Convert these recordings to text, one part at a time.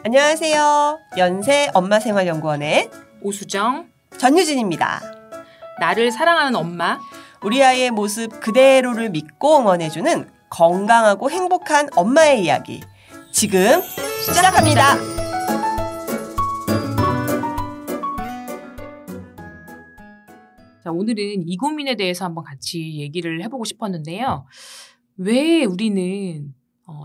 안녕하세요. 연세 엄마생활연구원의 오수정, 전유진입니다. 나를 사랑하는 엄마, 우리 아이의 모습 그대로를 믿고 응원해주는 건강하고 행복한 엄마의 이야기. 지금 시작합니다. 자, 오늘은 이 고민에 대해서 한번 같이 얘기를 해보고 싶었는데요. 왜 우리는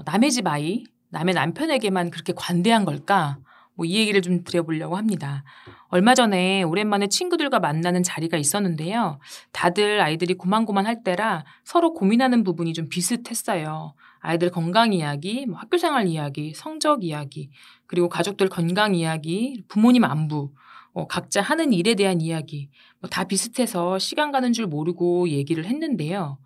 남의 집 아이, 남의 남편에게만 그렇게 관대한 걸까? 이 얘기를 좀 드려보려고 합니다. 얼마 전에 오랜만에 친구들과 만나는 자리가 있었는데요. 다들 아이들이 고만고만할 때라 서로 고민하는 부분이 좀 비슷했어요. 아이들 건강 이야기, 학교생활 이야기, 성적 이야기, 그리고 가족들 건강 이야기, 부모님 안부, 각자 하는 일에 대한 이야기, 다 비슷해서 시간 가는 줄 모르고 얘기를 했는데요.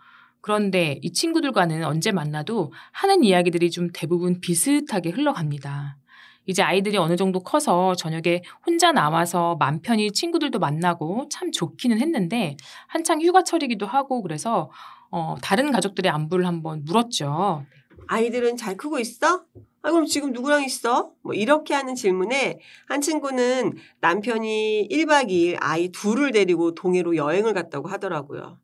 그런데 이 친구들과는 언제 만나도 하는 이야기들이 좀 대부분 비슷하게 흘러갑니다. 이제 아이들이 어느 정도 커서 저녁에 혼자 나와서 맘 편히 친구들도 만나고 참 좋기는 했는데 한창 휴가철이기도 하고 그래서 다른 가족들의 안부를 한번 물었죠. 아이들은 잘 크고 있어? 그럼 지금 누구랑 있어? 이렇게 하는 질문에 한 친구는 남편이 1박 2일 아이 둘을 데리고 동해로 여행을 갔다고 하더라고요.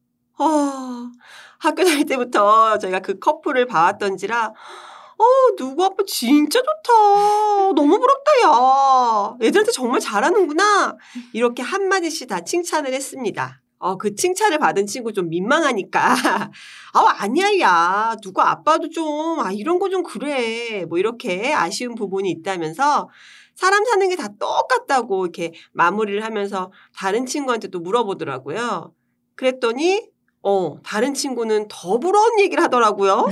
학교 다닐 때부터 저희가 그 커플을 봐왔던지라 누구 아빠 진짜 좋다. 너무 부럽다, 야. 애들한테 정말 잘하는구나. 이렇게 한마디씩 다 칭찬을 했습니다. 그 칭찬을 받은 친구 좀 민망하니까. 아니야, 야. 누구 아빠도 좀, 이런 거 좀 그래. 이렇게 아쉬운 부분이 있다면서 사람 사는 게 다 똑같다고 이렇게 마무리를 하면서 다른 친구한테 또 물어보더라고요. 그랬더니, 다른 친구는 더 부러운 얘기를 하더라고요.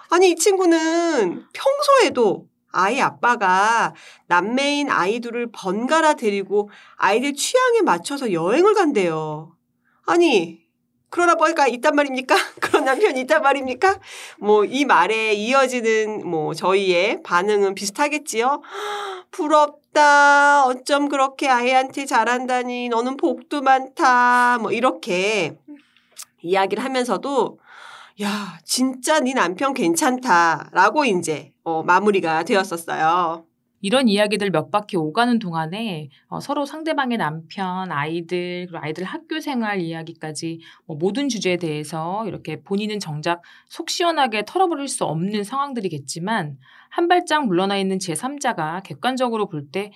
아니, 이 친구는 평소에도 아이 아빠가 남매인 아이들을 번갈아 데리고 아이들 취향에 맞춰서 여행을 간대요. 아니, 그런 아빠가 있단 말입니까? 그런 남편이 있단 말입니까? 이 말에 이어지는 저희의 반응은 비슷하겠지요? 부럽다. 어쩜 그렇게 아이한테 잘한다니. 너는 복도 많다. 이렇게 이야기를 하면서도 야, 진짜 네 남편 괜찮다라고 이제 마무리가 되었었어요. 이런 이야기들 몇 바퀴 오가는 동안에 서로 상대방의 남편, 아이들, 그리고 아이들 학교 생활 이야기까지 모든 주제에 대해서 이렇게 본인은 정작 속 시원하게 털어버릴 수 없는 상황들이겠지만 한 발짝 물러나 있는 제3자가 객관적으로 볼 때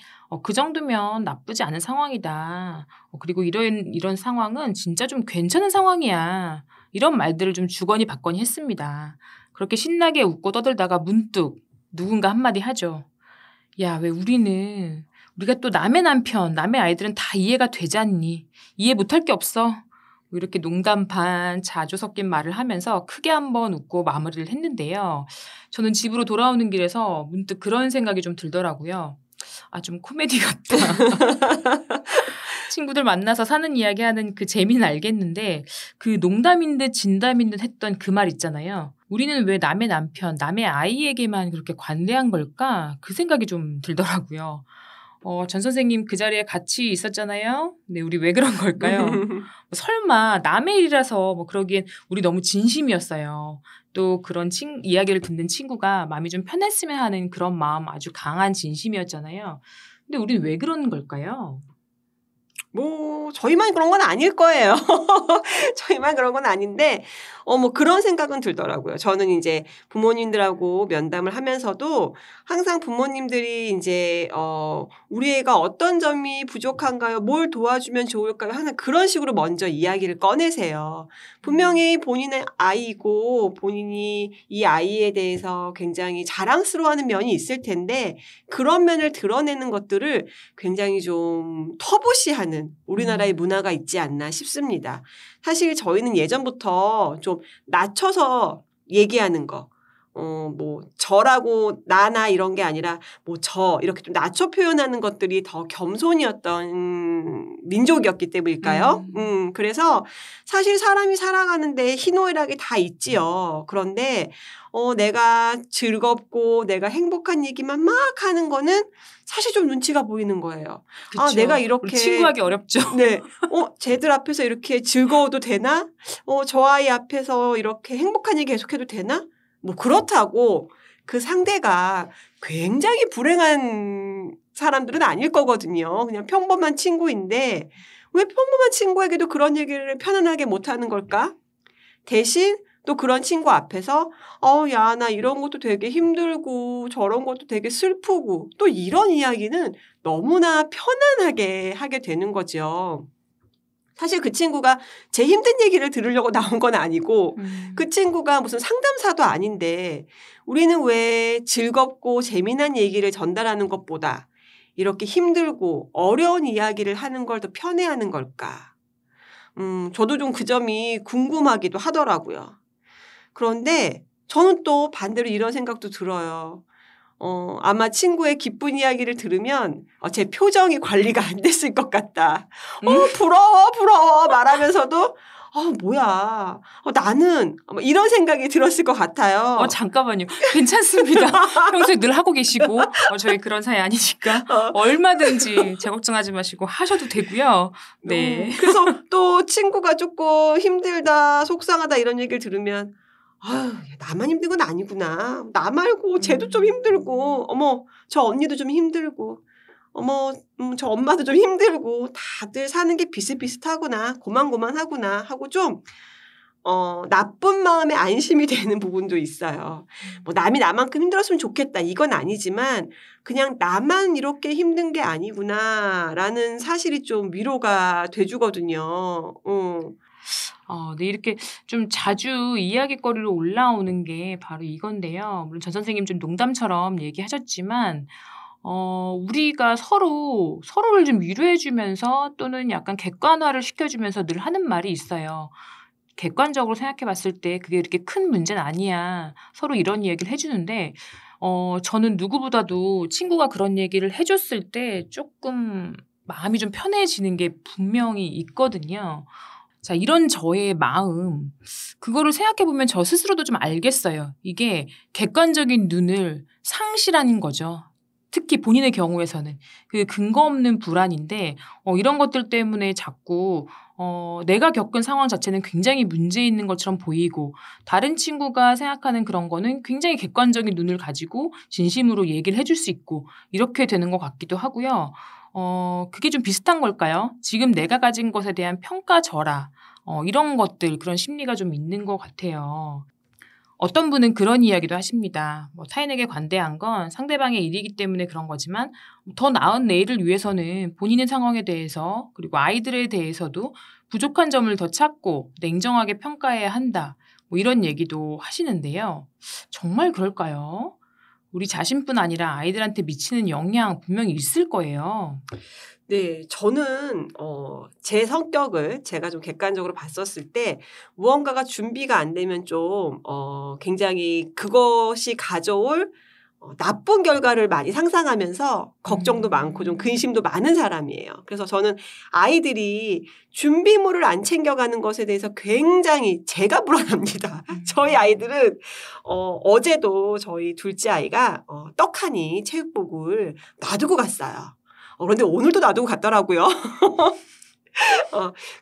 그 정도면 나쁘지 않은 상황이다. 그리고 이런 상황은 진짜 좀 괜찮은 상황이야. 이런 말들을 좀 주거니 받거니 했습니다. 그렇게 신나게 웃고 떠들다가 문득 누군가 한마디 하죠. 야, 왜 우리가 또 남의 남편, 남의 아이들은 다 이해가 되지 않니? 이해 못할 게 없어. 이렇게 농담 반 자조 섞인 말을 하면서 크게 한번 웃고 마무리를 했는데요. 저는 집으로 돌아오는 길에서 문득 그런 생각이 좀 들더라고요. 좀 코미디 같다. 친구들 만나서 사는 이야기하는 그 재미는 알겠는데 그 농담인 듯 진담인 듯 했던 그 말 있잖아요. 우리는 왜 남의 남편, 남의 아이에게만 그렇게 관대한 걸까? 그 생각이 좀 들더라고요. 전 선생님 그 자리에 같이 있었잖아요. 근데 우리 왜 그런 걸까요? 설마 남의 일이라서 그러기엔 우리 너무 진심이었어요. 또 그런 이야기를 듣는 친구가 마음이 좀 편했으면 하는 그런 마음 아주 강한 진심이었잖아요. 근데 우린 왜 그런 걸까요? 저희만 그런 건 아닐 거예요. 저희만 그런 건 아닌데, 그런 생각은 들더라고요. 저는 이제 부모님들하고 면담을 하면서도 항상 부모님들이 이제, 우리 애가 어떤 점이 부족한가요? 뭘 도와주면 좋을까요? 항상 그런 식으로 먼저 이야기를 꺼내세요. 분명히 본인의 아이이고 본인이 이 아이에 대해서 굉장히 자랑스러워하는 면이 있을 텐데, 그런 면을 드러내는 것들을 굉장히 좀 터부시하는 우리나라의 문화가 있지 않나 싶습니다. 사실 저희는 예전부터 좀 낮춰서 얘기하는 거, 저라고 나나 이런 게 아니라 이렇게 좀 낮춰 표현하는 것들이 더 겸손이었던 민족이었기 때문일까요? 그래서 사실 사람이 살아가는데 희노애락이 다 있지요. 그런데 내가 즐겁고 내가 행복한 얘기만 막 하는 거는 사실 좀 눈치가 보이는 거예요. 그쵸. 내가 이렇게 친구하기 어렵죠. 네. 쟤들 앞에서 이렇게 즐거워도 되나? 저 아이 앞에서 이렇게 행복한 얘기 계속해도 되나? 뭐 그렇다고 그 상대가 굉장히 불행한 사람들은 아닐 거거든요. 그냥 평범한 친구인데 왜 평범한 친구에게도 그런 얘기를 편안하게 못하는 걸까? 대신 또 그런 친구 앞에서 야, 나 이런 것도 되게 힘들고 저런 것도 되게 슬프고 또 이런 이야기는 너무나 편안하게 하게 되는 거죠. 사실 그 친구가 제 힘든 얘기를 들으려고 나온 건 아니고 그 친구가 무슨 상담사도 아닌데 우리는 왜 즐겁고 재미난 얘기를 전달하는 것보다 이렇게 힘들고 어려운 이야기를 하는 걸 더 편해하는 걸까? 저도 좀 그 점이 궁금하기도 하더라고요. 그런데 저는 또 반대로 이런 생각도 들어요. 아마 친구의 기쁜 이야기를 들으면 제 표정이 관리가 안 됐을 것 같다. 부러워 말하면서도 뭐야. 나는 이런 생각이 들었을 것 같아요. 잠깐만요. 괜찮습니다. 평소에 늘 하고 계시고 저희 그런 사이 아니니까 얼마든지 제 걱정하지 마시고 하셔도 되고요. 네. 그래서 또 친구가 조금 힘들다, 속상하다 이런 얘기를 들으면 나만 힘든 건 아니구나. 나 말고 쟤도 좀 힘들고, 저 언니도 좀 힘들고, 저 엄마도 좀 힘들고, 다들 사는 게 비슷비슷하구나, 고만고만하구나 하고 좀, 나쁜 마음에 안심이 되는 부분도 있어요. 남이 나만큼 힘들었으면 좋겠다. 이건 아니지만, 그냥 나만 이렇게 힘든 게 아니구나라는 사실이 좀 위로가 돼주거든요. 네, 이렇게 좀 자주 이야깃거리로 올라오는 게 바로 이건데요. 물론 전 선생님 좀 농담처럼 얘기하셨지만, 우리가 서로를 좀 위로해주면서 또는 약간 객관화를 시켜주면서 늘 하는 말이 있어요. 객관적으로 생각해 봤을 때 그게 이렇게 큰 문제는 아니야. 서로 이런 얘기를 해주는데, 저는 누구보다도 친구가 그런 얘기를 해줬을 때 조금 마음이 좀 편해지는 게 분명히 있거든요. 자, 이런 저의 마음, 그거를 생각해보면 저 스스로도 좀 알겠어요. 이게 객관적인 눈을 상실하는 거죠. 특히 본인의 경우에서는. 그 근거 없는 불안인데, 이런 것들 때문에 자꾸, 내가 겪은 상황 자체는 굉장히 문제 있는 것처럼 보이고, 다른 친구가 생각하는 그런 거는 굉장히 객관적인 눈을 가지고 진심으로 얘기를 해줄 수 있고, 이렇게 되는 것 같기도 하고요. 그게 좀 비슷한 걸까요? 지금 내가 가진 것에 대한 평가절하, 이런 것들, 그런 심리가 좀 있는 것 같아요. 어떤 분은 그런 이야기도 하십니다. 타인에게 관대한 건 상대방의 일이기 때문에 그런 거지만 더 나은 내일을 위해서는 본인의 상황에 대해서 그리고 아이들에 대해서도 부족한 점을 더 찾고 냉정하게 평가해야 한다. 이런 얘기도 하시는데요. 정말 그럴까요? 우리 자신뿐 아니라 아이들한테 미치는 영향 분명히 있을 거예요. 네, 저는 제 성격을 제가 좀 객관적으로 봤었을 때 무언가가 준비가 안 되면 좀 굉장히 그것이 가져올 나쁜 결과를 많이 상상하면서 걱정도 많고 좀 근심도 많은 사람이에요. 그래서 저는 아이들이 준비물을 안 챙겨가는 것에 대해서 굉장히 제가 불안합니다. 저희 아이들은 어제도 저희 둘째 아이가 떡하니 체육복을 놔두고 갔어요. 그런데 오늘도 놔두고 갔더라고요.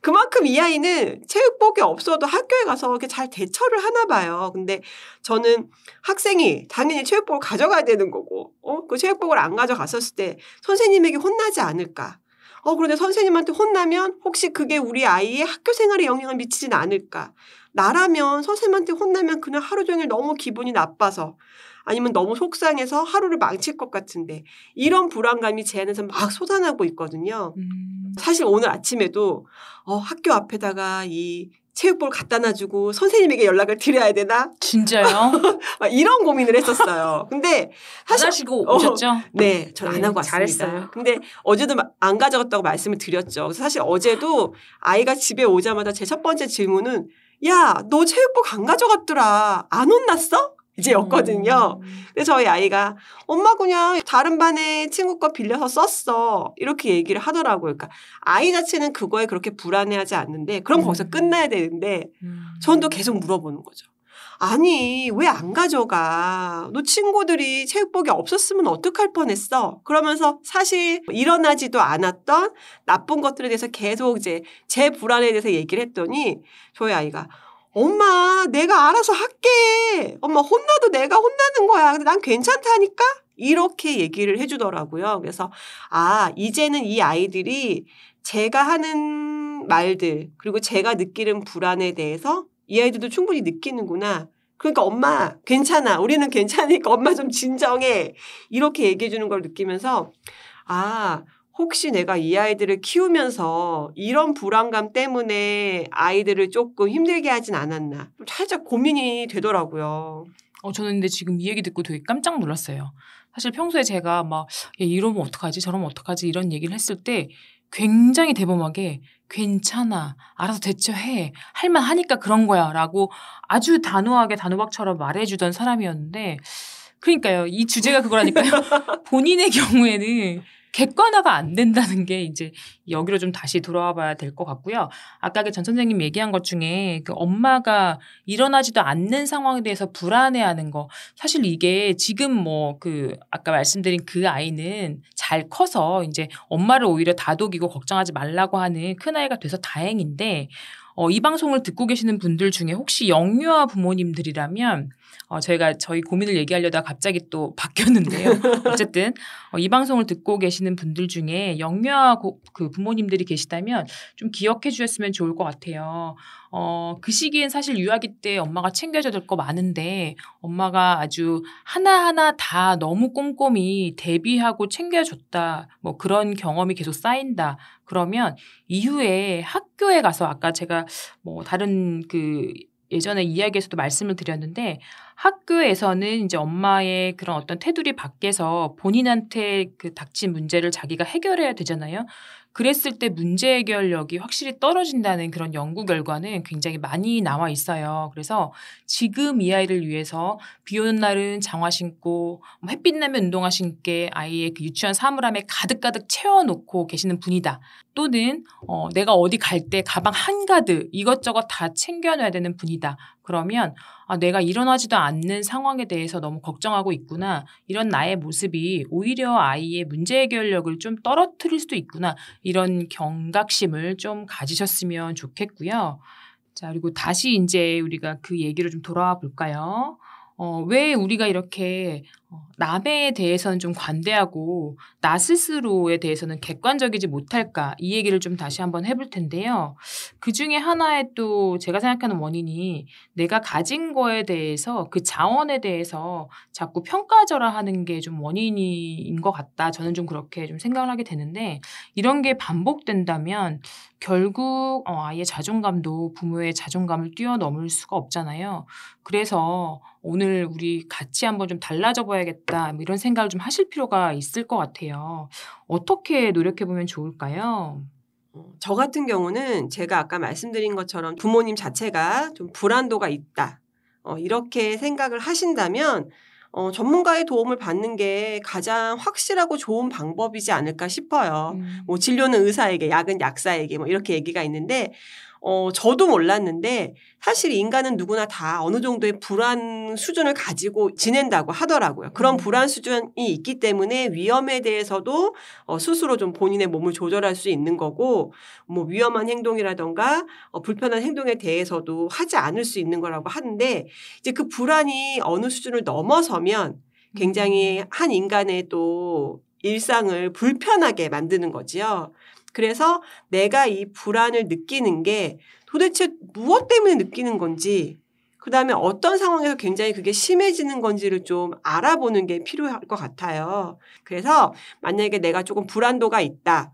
그만큼 이 아이는 체육복이 없어도 학교에 가서 이렇게 잘 대처를 하나 봐요. 근데 저는 학생이 당연히 체육복을 가져가야 되는 거고, 그 체육복을 안 가져갔었을 때 선생님에게 혼나지 않을까. 그런데 선생님한테 혼나면 혹시 그게 우리 아이의 학교 생활에 영향을 미치진 않을까. 나라면 선생님한테 혼나면 그날 하루 종일 너무 기분이 나빠서 아니면 너무 속상해서 하루를 망칠 것 같은데 이런 불안감이 제 안에서 막 솟아나고 있거든요. 사실 오늘 아침에도 학교 앞에다가 이 체육복을 갖다 놔주고 선생님에게 연락을 드려야 되나? 진짜요? 이런 고민을 했었어요. 근데 사실 안 하시고 오셨죠? 네, 전 안 하고 왔습니다. 잘했어요. 근데 어제도 안 가져갔다고 말씀을 드렸죠. 그래서 사실 어제도 아이가 집에 오자마자 제 첫 번째 질문은 야, 너 체육복 안 가져갔더라. 안 혼났어? 이제였거든요. 그래서 저희 아이가 엄마 그냥 다른 반에 친구 거 빌려서 썼어. 이렇게 얘기를 하더라고요. 그러니까 아이 자체는 그거에 그렇게 불안해하지 않는데 그럼 거기서 끝나야 되는데 전 또 계속 물어보는 거죠. 아니 왜 안 가져가? 너 친구들이 체육복이 없었으면 어떡할 뻔했어? 그러면서 사실 일어나지도 않았던 나쁜 것들에 대해서 계속 이제 제 불안에 대해서 얘기를 했더니 저희 아이가 엄마, 내가 알아서 할게. 엄마, 혼나도 내가 혼나는 거야. 근데 난 괜찮다니까? 이렇게 얘기를 해주더라고요. 그래서, 이제는 이 아이들이 제가 하는 말들, 그리고 제가 느끼는 불안에 대해서 이 아이들도 충분히 느끼는구나. 그러니까 엄마, 괜찮아. 우리는 괜찮으니까 엄마 좀 진정해. 이렇게 얘기해 주는 걸 느끼면서, 혹시 내가 이 아이들을 키우면서 이런 불안감 때문에 아이들을 조금 힘들게 하진 않았나. 살짝 고민이 되더라고요. 저는 근데 지금 이 얘기 듣고 되게 깜짝 놀랐어요. 사실 평소에 제가 막 이러면 어떡하지 저러면 어떡하지 이런 얘기를 했을 때 굉장히 대범하게 괜찮아. 알아서 대처해. 할만하니까 그런 거야. 라고 아주 단호하게 단호박처럼 말해주던 사람이었는데 그러니까요. 이 주제가 그거라니까요. 본인의 경우에는 객관화가 안 된다는 게 이제 여기로 좀 다시 돌아와 봐야 될 것 같고요. 아까 그 전 선생님 얘기한 것 중에 그 엄마가 일어나지도 않는 상황에 대해서 불안해하는 거 사실 이게 지금 뭐 그 아까 말씀드린 그 아이는 잘 커서 이제 엄마를 오히려 다독이고 걱정하지 말라고 하는 큰아이가 돼서 다행인데 이 방송을 듣고 계시는 분들 중에 혹시 영유아 부모님들이라면 저희가 저희 고민을 얘기하려다가 갑자기 또 바뀌었는데요. 어쨌든 이 방송을 듣고 계시는 분들 중에 영유아 그 부모님들이 계시다면 좀 기억해 주셨으면 좋을 것 같아요. 그 시기엔 사실 유아기 때 엄마가 챙겨줘야 될 거 많은데 엄마가 아주 하나하나 다 너무 꼼꼼히 대비하고 챙겨줬다. 뭐 그런 경험이 계속 쌓인다. 그러면 이후에 학교에 가서 아까 제가 뭐 다른 그 예전에 이야기에서도 말씀을 드렸는데 학교에서는 이제 엄마의 그런 어떤 테두리 밖에서 본인한테 그 닥친 문제를 자기가 해결해야 되잖아요. 그랬을 때 문제 해결력이 확실히 떨어진다는 그런 연구 결과는 굉장히 많이 나와 있어요. 그래서 지금 이 아이를 위해서 비 오는 날은 장화 신고 햇빛 나면 운동화 신게 아이의 그 유치원 사물함에 가득가득 채워놓고 계시는 분이다. 또는 내가 어디 갈 때 가방 한가득 이것저것 다 챙겨놔야 되는 분이다. 그러면 내가 일어나지도 않는 상황에 대해서 너무 걱정하고 있구나. 이런 나의 모습이 오히려 아이의 문제 해결력을 좀 떨어뜨릴 수도 있구나. 이런 경각심을 좀 가지셨으면 좋겠고요. 자, 그리고 다시 이제 우리가 그 얘기로 좀 돌아와 볼까요? 왜 우리가 이렇게 남에 대해서는 좀 관대하고 나 스스로에 대해서는 객관적이지 못할까 이 얘기를 좀 다시 한번 해볼 텐데요. 그중에 하나의 또 제가 생각하는 원인이 내가 가진 거에 대해서 그 자원에 대해서 자꾸 평가절하하는 게 좀 원인인 것 같다. 저는 좀 그렇게 좀 생각을 하게 되는데 이런 게 반복된다면 결국 아이의 자존감도 부모의 자존감을 뛰어넘을 수가 없잖아요. 그래서 오늘 우리 같이 한번 좀 달라져 봐야겠다 뭐 이런 생각을 좀 하실 필요가 있을 것 같아요. 어떻게 노력해보면 좋을까요? 저 같은 경우는 제가 아까 말씀드린 것처럼 부모님 자체가 좀 불안도가 있다. 이렇게 생각을 하신다면 전문가의 도움을 받는 게 가장 확실하고 좋은 방법이지 않을까 싶어요. 뭐 진료는 의사에게, 약은 약사에게 뭐 이렇게 얘기가 있는데 저도 몰랐는데 사실 인간은 누구나 다 어느 정도의 불안 수준을 가지고 지낸다고 하더라고요. 그런 불안 수준이 있기 때문에 위험에 대해서도 스스로 좀 본인의 몸을 조절할 수 있는 거고 뭐 위험한 행동이라던가 불편한 행동에 대해서도 하지 않을 수 있는 거라고 하는데 이제 그 불안이 어느 수준을 넘어서면 굉장히 한 인간의 또 일상을 불편하게 만드는 거지요. 그래서 내가 이 불안을 느끼는 게 도대체 무엇 때문에 느끼는 건지 그다음에 어떤 상황에서 굉장히 그게 심해지는 건지를 좀 알아보는 게 필요할 것 같아요. 그래서 만약에 내가 조금 불안도가 있다.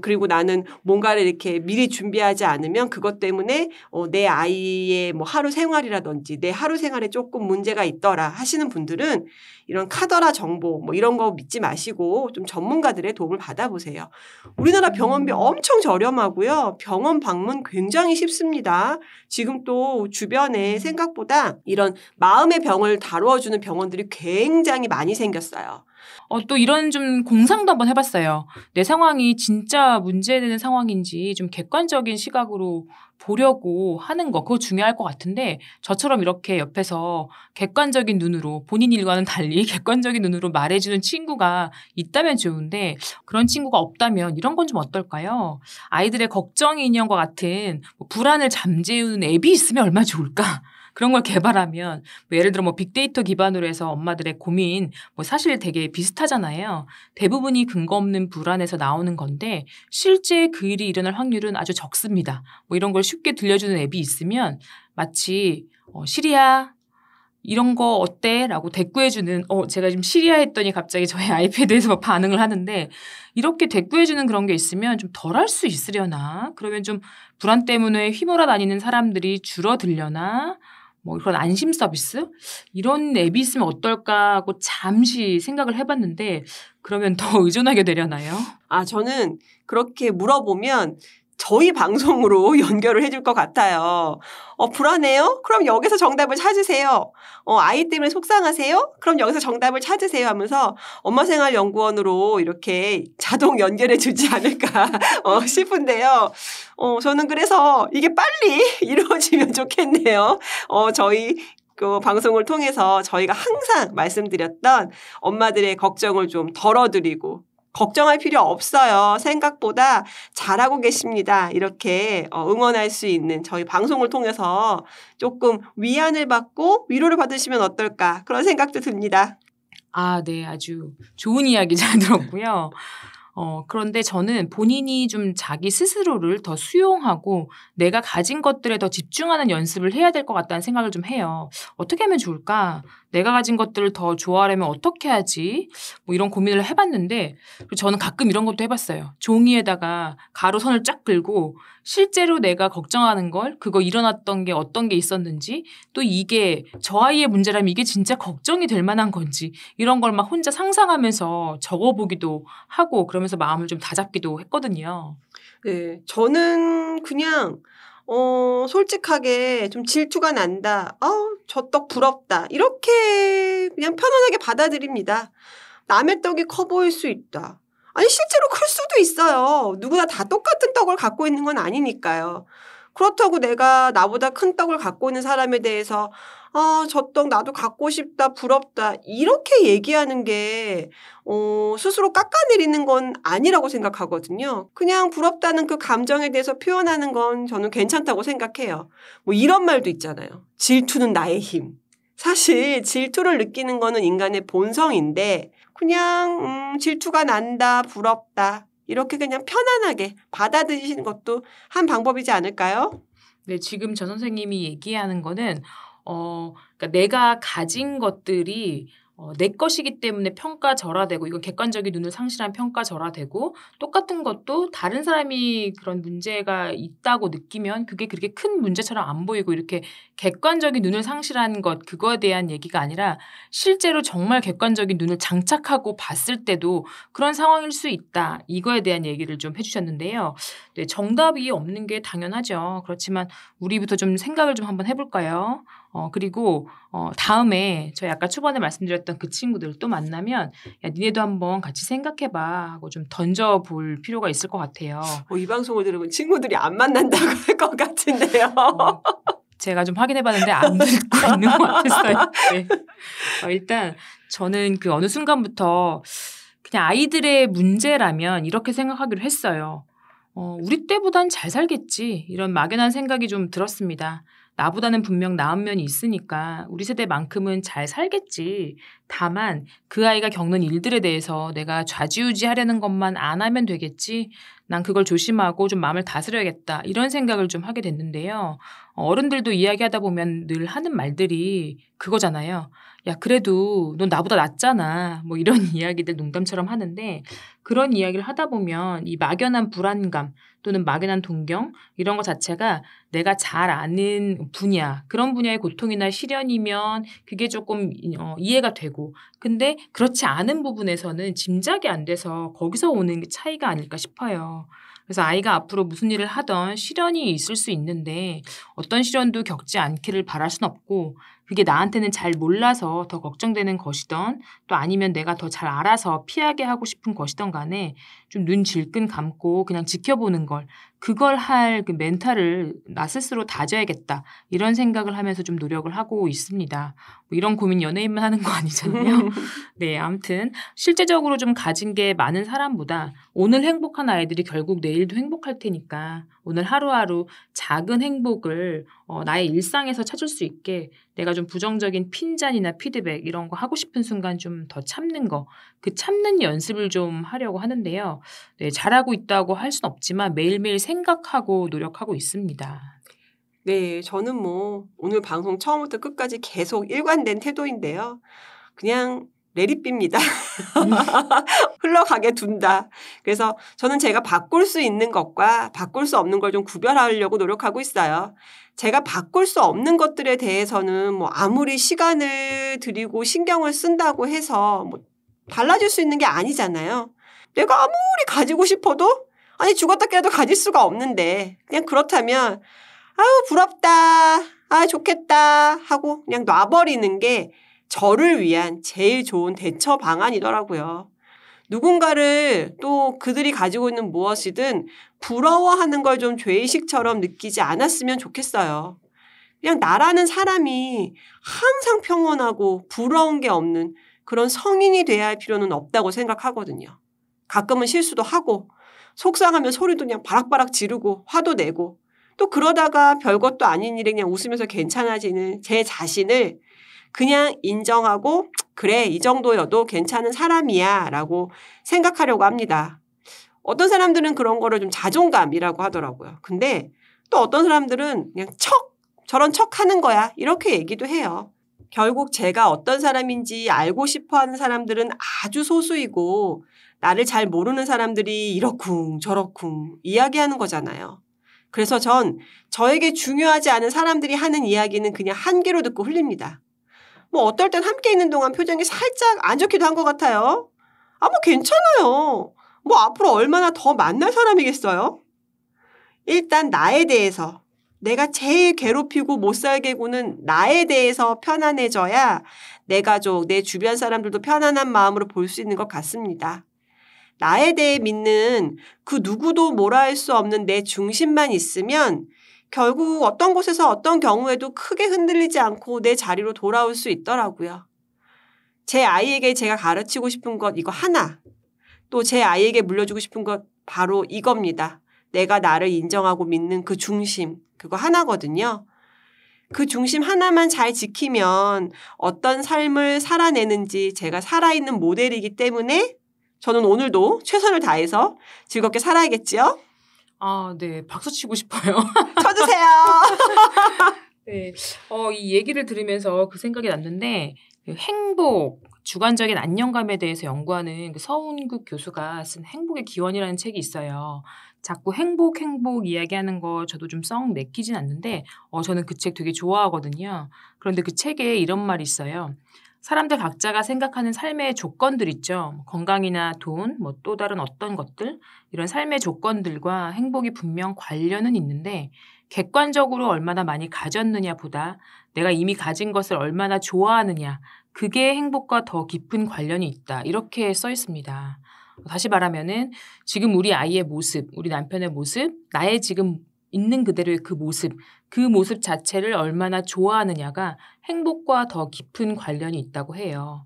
그리고 나는 뭔가를 이렇게 미리 준비하지 않으면 그것 때문에 내 아이의 뭐 하루 생활이라든지 내 하루 생활에 조금 문제가 있더라 하시는 분들은 이런 카더라 정보 뭐 이런 거 믿지 마시고 좀 전문가들의 도움을 받아보세요. 우리나라 병원비 엄청 저렴하고요. 병원 방문 굉장히 쉽습니다. 지금 또 주변에 생각보다 이런 마음의 병을 다루어주는 병원들이 굉장히 많이 생겼어요. 또 이런 좀 공상도 한번 해봤어요. 내 상황이 진짜 문제되는 상황인지 좀 객관적인 시각으로 보려고 하는 거 그거 중요할 것 같은데 저처럼 이렇게 옆에서 객관적인 눈으로 본인 일과는 달리 객관적인 눈으로 말해주는 친구가 있다면 좋은데 그런 친구가 없다면 이런 건 좀 어떨까요? 아이들의 걱정 인형과 같은 뭐 불안을 잠재우는 앱이 있으면 얼마나 좋을까? 그런 걸 개발하면 뭐 예를 들어 뭐 빅데이터 기반으로 해서 엄마들의 고민 뭐 사실 되게 비슷하잖아요. 대부분이 근거 없는 불안에서 나오는 건데 실제 그 일이 일어날 확률은 아주 적습니다. 뭐 이런 걸 쉽게 들려주는 앱이 있으면 마치 시리아 이런 거 어때? 라고 대꾸해주는 제가 지금 시리아 했더니 갑자기 저의 아이패드에서 반응을 하는데 이렇게 대꾸해주는 그런 게 있으면 좀 덜 할 수 있으려나? 그러면 좀 불안 때문에 휘몰아 다니는 사람들이 줄어들려나? 뭐 그런 안심 서비스? 이런 앱이 있으면 어떨까 하고 잠시 생각을 해봤는데 그러면 더 의존하게 되려나요? 저는 그렇게 물어보면 저희 방송으로 연결을 해줄 것 같아요. 불안해요? 그럼 여기서 정답을 찾으세요. 아이 때문에 속상하세요? 그럼 여기서 정답을 찾으세요 하면서 엄마생활연구원으로 이렇게 자동 연결해 주지 않을까 싶은데요. 저는 그래서 이게 빨리 이루어지면 좋겠네요. 저희 그 방송을 통해서 저희가 항상 말씀드렸던 엄마들의 걱정을 좀 덜어드리고 걱정할 필요 없어요. 생각보다 잘하고 계십니다. 이렇게 응원할 수 있는 저희 방송을 통해서 조금 위안을 받고 위로를 받으시면 어떨까 그런 생각도 듭니다. 네. 아주 좋은 이야기 잘 들었고요. 그런데 저는 본인이 좀 자기 스스로를 더 수용하고 내가 가진 것들에 더 집중하는 연습을 해야 될 것 같다는 생각을 좀 해요. 어떻게 하면 좋을까? 내가 가진 것들을 더 좋아하려면 어떻게 하지? 뭐 이런 고민을 해봤는데 저는 가끔 이런 것도 해봤어요. 종이에다가 가로선을 쫙 그고 실제로 내가 걱정하는 걸 그거 일어났던 게 어떤 게 있었는지 또 이게 저 아이의 문제라면 이게 진짜 걱정이 될 만한 건지 이런 걸 막 혼자 상상하면서 적어보기도 하고 그러면서 마음을 좀 다잡기도 했거든요. 네, 저는 그냥 솔직하게 좀 질투가 난다. 저 떡 부럽다. 이렇게 그냥 편안하게 받아들입니다. 남의 떡이 커 보일 수 있다. 아니 실제로 클 수도 있어요. 누구나 다 똑같은 떡을 갖고 있는 건 아니니까요. 그렇다고 내가 나보다 큰 떡을 갖고 있는 사람에 대해서 저 떡 나도 갖고 싶다, 부럽다 이렇게 얘기하는 게 스스로 깎아내리는 건 아니라고 생각하거든요. 그냥 부럽다는 그 감정에 대해서 표현하는 건 저는 괜찮다고 생각해요. 뭐 이런 말도 있잖아요. 질투는 나의 힘. 사실 질투를 느끼는 거는 인간의 본성인데 그냥 질투가 난다, 부럽다 이렇게 그냥 편안하게 받아들이시는 것도 한 방법이지 않을까요? 네, 지금 저 선생님이 얘기하는 거는 그러니까 내가 가진 것들이 내 것이기 때문에 평가절하되고 이건 객관적인 눈을 상실한 평가절하되고 똑같은 것도 다른 사람이 그런 문제가 있다고 느끼면 그게 그렇게 큰 문제처럼 안 보이고 이렇게 객관적인 눈을 상실한 것 그거에 대한 얘기가 아니라 실제로 정말 객관적인 눈을 장착하고 봤을 때도 그런 상황일 수 있다. 이거에 대한 얘기를 좀 해주셨는데요. 네, 정답이 없는 게 당연하죠. 그렇지만 우리부터 좀 생각을 좀 한번 해볼까요? 그리고 다음에 저희 아까 초반에 말씀드렸던 그 친구들 또 만나면 야, 니네도 한번 같이 생각해봐 하고 좀 던져볼 필요가 있을 것 같아요. 이 방송을 들으면 친구들이 안 만난다고 할 것 같은데요. 제가 좀 확인해봤는데 안 듣고 있는 것 같았어요. 네. 일단 저는 그 어느 순간부터 그냥 아이들의 문제라면 이렇게 생각하기로 했어요. 우리 때보단 잘 살겠지 이런 막연한 생각이 좀 들었습니다. 나보다는 분명 나은 면이 있으니까 우리 세대만큼은 잘 살겠지. 다만 그 아이가 겪는 일들에 대해서 내가 좌지우지하려는 것만 안 하면 되겠지. 난 그걸 조심하고 좀 마음을 다스려야겠다. 이런 생각을 좀 하게 됐는데요. 어른들도 이야기하다 보면 늘 하는 말들이 그거잖아요. 야, 그래도 넌 나보다 낫잖아. 뭐 이런 이야기들 농담처럼 하는데 그런 이야기를 하다 보면 이 막연한 불안감 또는 막연한 동경 이런 것 자체가 내가 잘 아는 분야 그런 분야의 고통이나 시련이면 그게 조금 이해가 되고 근데 그렇지 않은 부분에서는 짐작이 안 돼서 거기서 오는 차이가 아닐까 싶어요. 그래서 아이가 앞으로 무슨 일을 하던 시련이 있을 수 있는데 어떤 시련도 겪지 않기를 바랄 순 없고 그게 나한테는 잘 몰라서 더 걱정되는 것이던 또 아니면 내가 더 잘 알아서 피하게 하고 싶은 것이던 간에 좀 눈 질끈 감고 그냥 지켜보는 걸 그걸 할 그 멘탈을 나 스스로 다져야겠다. 이런 생각을 하면서 좀 노력을 하고 있습니다. 뭐 이런 고민 연예인만 하는 거 아니잖아요. 네, 아무튼 실제적으로 좀 가진 게 많은 사람보다 오늘 행복한 아이들이 결국 내일도 행복할 테니까 오늘 하루하루 작은 행복을 나의 일상에서 찾을 수 있게 내가 좀 부정적인 핀잔이나 피드백 이런 거 하고 싶은 순간 좀 더 참는 거, 그 참는 연습을 좀 하려고 하는데요. 네, 잘하고 있다고 할 순 없지만 매일매일 생각하고 노력하고 있습니다. 네, 저는 뭐 오늘 방송 처음부터 끝까지 계속 일관된 태도인데요. 그냥 레디비입니다. 흘러가게 둔다. 그래서 저는 제가 바꿀 수 있는 것과 바꿀 수 없는 걸 좀 구별하려고 노력하고 있어요. 제가 바꿀 수 없는 것들에 대해서는 뭐 아무리 시간을 들이고 신경을 쓴다고 해서 뭐 달라질 수 있는 게 아니잖아요. 내가 아무리 가지고 싶어도 아니 죽었다 깨도 가질 수가 없는데 그냥 그렇다면 아유 부럽다. 아 좋겠다 하고 그냥 놔버리는 게 저를 위한 제일 좋은 대처 방안이더라고요. 누군가를 또 그들이 가지고 있는 무엇이든 부러워하는 걸 좀 죄의식처럼 느끼지 않았으면 좋겠어요. 그냥 나라는 사람이 항상 평온하고 부러운 게 없는 그런 성인이 돼야 할 필요는 없다고 생각하거든요. 가끔은 실수도 하고 속상하면 소리도 그냥 바락바락 지르고 화도 내고 또 그러다가 별것도 아닌 일에 그냥 웃으면서 괜찮아지는 제 자신을 그냥 인정하고 그래 이 정도여도 괜찮은 사람이야 라고 생각하려고 합니다. 어떤 사람들은 그런 거를 좀 자존감이라고 하더라고요. 근데 또 어떤 사람들은 그냥 저런 척 하는 거야 이렇게 얘기도 해요. 결국 제가 어떤 사람인지 알고 싶어하는 사람들은 아주 소수이고 나를 잘 모르는 사람들이 이러쿵 저러쿵 이야기하는 거잖아요. 그래서 전 저에게 중요하지 않은 사람들이 하는 이야기는 그냥 한 귀로 듣고 흘립니다. 뭐 어떨 땐 함께 있는 동안 표정이 살짝 안 좋기도 한 것 같아요. 아, 뭐 괜찮아요. 뭐 앞으로 얼마나 더 만날 사람이겠어요? 일단 나에 대해서 내가 제일 괴롭히고 못 살게 구는 나에 대해서 편안해져야 내 가족, 내 주변 사람들도 편안한 마음으로 볼 수 있는 것 같습니다. 나에 대해 믿는 그 누구도 뭐라 할 수 없는 내 중심만 있으면 결국 어떤 곳에서 어떤 경우에도 크게 흔들리지 않고 내 자리로 돌아올 수 있더라고요. 제 아이에게 제가 가르치고 싶은 것 이거 하나, 또 제 아이에게 물려주고 싶은 것 바로 이겁니다. 내가 나를 인정하고 믿는 그 중심, 그거 하나거든요. 그 중심 하나만 잘 지키면 어떤 삶을 살아내는지 제가 살아있는 모델이기 때문에 저는 오늘도 최선을 다해서 즐겁게 살아야겠지요? 아, 네. 박수 치고 싶어요. 쳐주세요. 네. 이 얘기를 들으면서 그 생각이 났는데, 그 행복, 주관적인 안정감에 대해서 연구하는 그 서운국 교수가 쓴 행복의 기원이라는 책이 있어요. 자꾸 행복 이야기하는 거 저도 좀 썩 내키진 않는데, 저는 그 책 되게 좋아하거든요. 그런데 그 책에 이런 말이 있어요. 사람들 각자가 생각하는 삶의 조건들 있죠. 건강이나 돈, 뭐 또 다른 어떤 것들, 이런 삶의 조건들과 행복이 분명 관련은 있는데 객관적으로 얼마나 많이 가졌느냐보다 내가 이미 가진 것을 얼마나 좋아하느냐, 그게 행복과 더 깊은 관련이 있다. 이렇게 써 있습니다. 다시 말하면은 지금 우리 아이의 모습, 우리 남편의 모습, 나의 지금 있는 그대로의 그 모습 자체를 얼마나 좋아하느냐가 행복과 더 깊은 관련이 있다고 해요.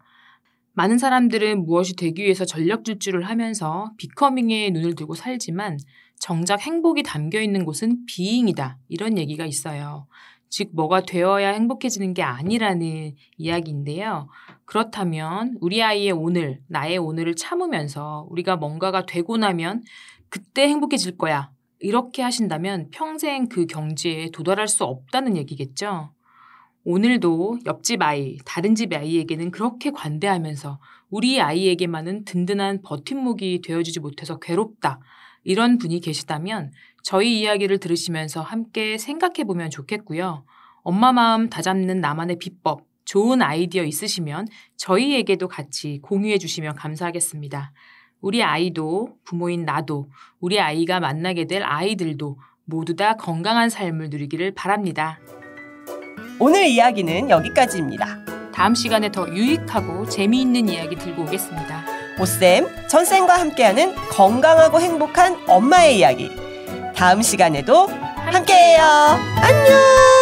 많은 사람들은 무엇이 되기 위해서 전력 질주를 하면서 비커밍에 눈을 두고 살지만 정작 행복이 담겨 있는 곳은 비잉이다. 이런 얘기가 있어요. 즉 뭐가 되어야 행복해지는 게 아니라는 이야기인데요. 그렇다면 우리 아이의 오늘, 나의 오늘을 참으면서 우리가 뭔가가 되고 나면 그때 행복해질 거야. 이렇게 하신다면 평생 그 경지에 도달할 수 없다는 얘기겠죠. 오늘도 옆집 아이, 다른 집 아이에게는 그렇게 관대하면서 우리 아이에게만은 든든한 버팀목이 되어주지 못해서 괴롭다. 이런 분이 계시다면 저희 이야기를 들으시면서 함께 생각해보면 좋겠고요. 엄마 마음 다잡는 나만의 비법, 좋은 아이디어 있으시면 저희에게도 같이 공유해 주시면 감사하겠습니다. 우리 아이도, 부모인 나도, 우리 아이가 만나게 될 아이들도 모두 다 건강한 삶을 누리기를 바랍니다. 오늘 이야기는 여기까지입니다. 다음 시간에 더 유익하고 재미있는 이야기 들고 오겠습니다. 오쌤, 전쌤과 함께하는 건강하고 행복한 엄마의 이야기. 다음 시간에도 함께해요. 안녕.